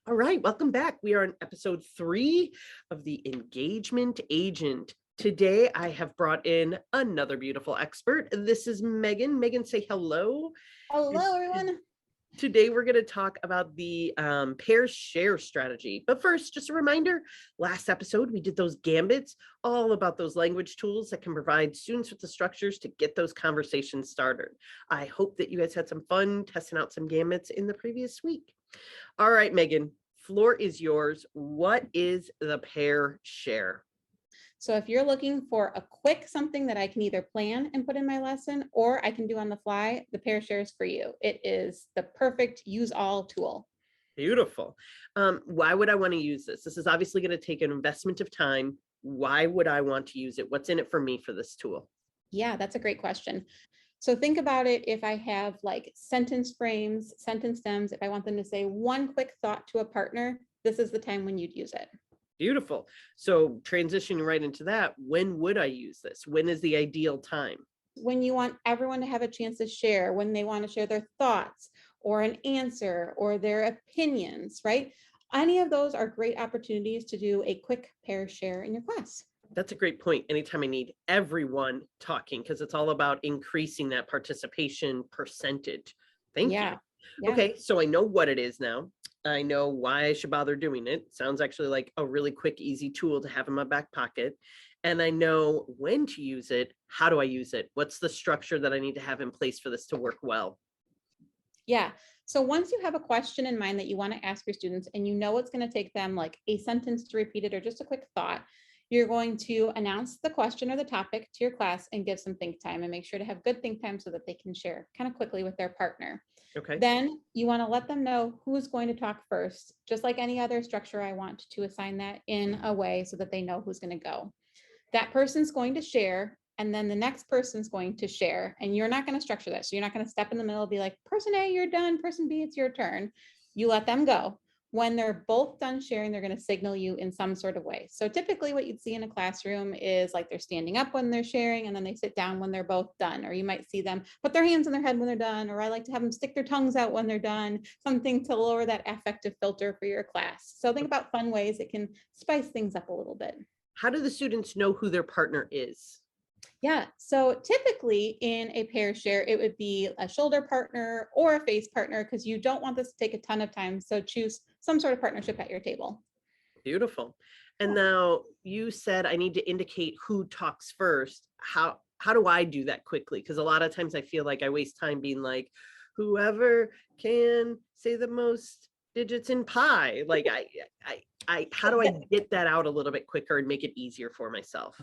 All right, welcome back. We are on episode 3 of the Engagement Agent. Today, I have brought in another beautiful expert. This is Megan. Megan, say hello. Hello, everyone. Today, we're going to talk about the pair share strategy. But first, just a reminder, last episode, we did those gambits, all about those language tools that can provide students with the structures to get those conversations started. I hope that you guys had some fun testing out some gambits in the previous week. All right, Megan, floor is yours. What is the pair share? So if you're looking for a quick something that I can either plan and put in my lesson or I can do on the fly, the pair share is for you. It is the perfect use all tool. Beautiful. Why would I want to use this? This is obviously going to take an investment of time. Why would I want to use it? What's in it for me for this tool? Yeah, that's a great question. So think about it if I have like sentence frames, sentence stems, if I want them to say one quick thought to a partner, this is the time when you'd use it. Beautiful. So transitioning right into that, when would I use this? When is the ideal time? When you want everyone to have a chance to share, when they want to share their thoughts or an answer or their opinions, right? Any of those are great opportunities to do a quick pair share in your class. That's a great point. Anytime I need everyone talking, because it's all about increasing that participation percentage. Thank you. Yeah. Okay, so I know what it is now. I know why I should bother doing it. Sounds actually like a really quick, easy tool to have in my back pocket. And I know when to use it. How do I use it? What's the structure that I need to have in place for this to work well? Yeah. So once you have a question in mind that you want to ask your students and you know it's going to take them like a sentence to repeat it or just a quick thought, you're going to announce the question or the topic to your class and give some think time and make sure to have good think time so that they can share kind of quickly with their partner. Okay. Then you want to let them know who's going to talk first. Just like any other structure, I want to assign that in a way so that they know who's going to go. That person's going to share, and then the next person's going to share, and you're not going to structure that. So you're not going to step in the middle and be like, person A, you're done. Person B, it's your turn. You let them go. When they're both done sharing, they're going to signal you in some sort of way. So typically what you'd see in a classroom is like they're standing up when they're sharing and then they sit down when they're both done. Or you might see them put their hands on their head when they're done. Or I like to have them stick their tongues out when they're done, something to lower that affective filter for your class. So think about fun ways it can spice things up a little bit. How do the students know who their partner is? Yeah, so typically in a pair share, it would be a shoulder partner or a face partner because you don't want this to take a ton of time. So choose some sort of partnership at your table. Beautiful. And now you said I need to indicate who talks first. How do I do that quickly? Because a lot of times I feel like I waste time being like, whoever can say the most digits in pi. Like how do I get that out a little bit quicker and make it easier for myself?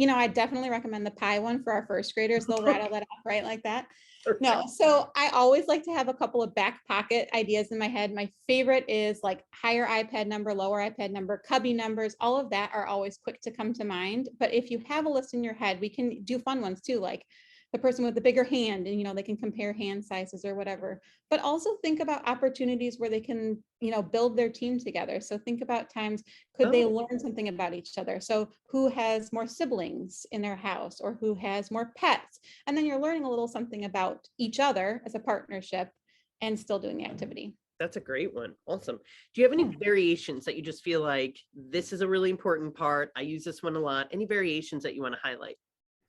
I definitely recommend the pie one for our first graders. They'll rattle that off right like that. Okay. No, so I always like to have a couple of back pocket ideas in my head. My favorite is like higher iPad number, lower iPad number, cubby numbers. All of that are always quick to come to mind. But if you have a list in your head, we can do fun ones too, like the person with the bigger hand and they can compare hand sizes or whatever. But also think about opportunities where they can build their team together. So think about times could they learn something about each other. So who has more siblings in their house or who has more pets, and then you're learning a little something about each other as a partnership and still doing the activity. That's a great one. Awesome. Do you have any variations that you just feel like this is a really important part? I use this one a lot. Any variations that you want to highlight?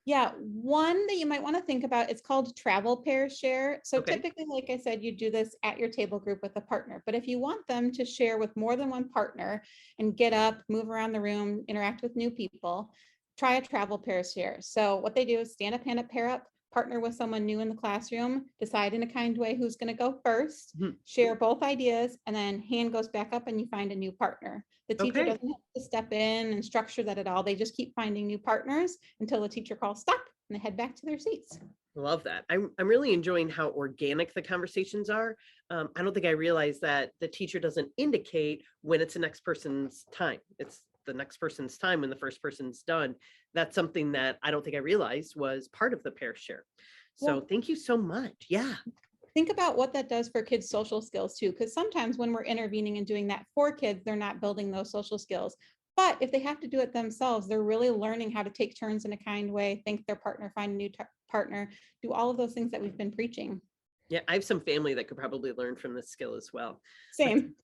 Yeah, one that you might want to think about, it's called travel pair share. So Okay. typically, like I said, you do this at your table group with a partner. But if you want them to share with more than one partner and get up, move around the room, interact with new people, try a travel pair share. So what they do is stand up, hand up, pair up, partner with someone new in the classroom, decide in a kind way who's going to go first, share both ideas, and then hand goes back up and you find a new partner. The teacher doesn't have to step in and structure that at all. They just keep finding new partners until the teacher calls stop and they head back to their seats. Love that. I'm really enjoying how organic the conversations are. I don't think I realized that the teacher doesn't indicate when it's the next person's time. It's the next person's time when the first person's done. That's something that I don't think I realized was part of the pair share. So thank you so much. Yeah. Think about what that does for kids' social skills too, because sometimes when we're intervening and doing that for kids, they're not building those social skills. But if they have to do it themselves, they're really learning how to take turns in a kind way, thank their partner, find a new partner, do all of those things that we've been preaching. Yeah, I have some family that could probably learn from this skill as well. Same.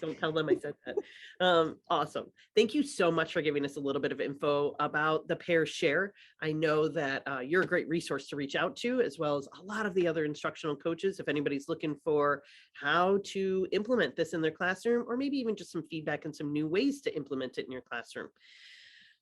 Don't tell them I said that. Awesome. Thank you so much for giving us a little bit of info about the pair share. I know that you're a great resource to reach out to, as well as a lot of the other instructional coaches. If anybody's looking for how to implement this in their classroom, or maybe even just some feedback and some new ways to implement it in your classroom.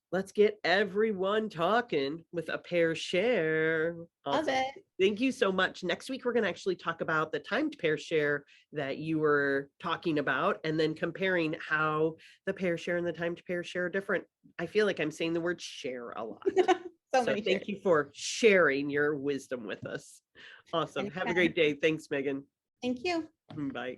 Let's get everyone talking with a pair share. Love Awesome. it. Thank you so much. Next week, we're going to actually talk about the timed pair share that you were talking about, and then comparing how the pair share and the timed pair share are different. I feel like I'm saying the word share a lot. So So many thank shares. you for sharing your wisdom with us. Awesome. Have a Anytime. great day. Thanks, Megan. Thank you. Bye.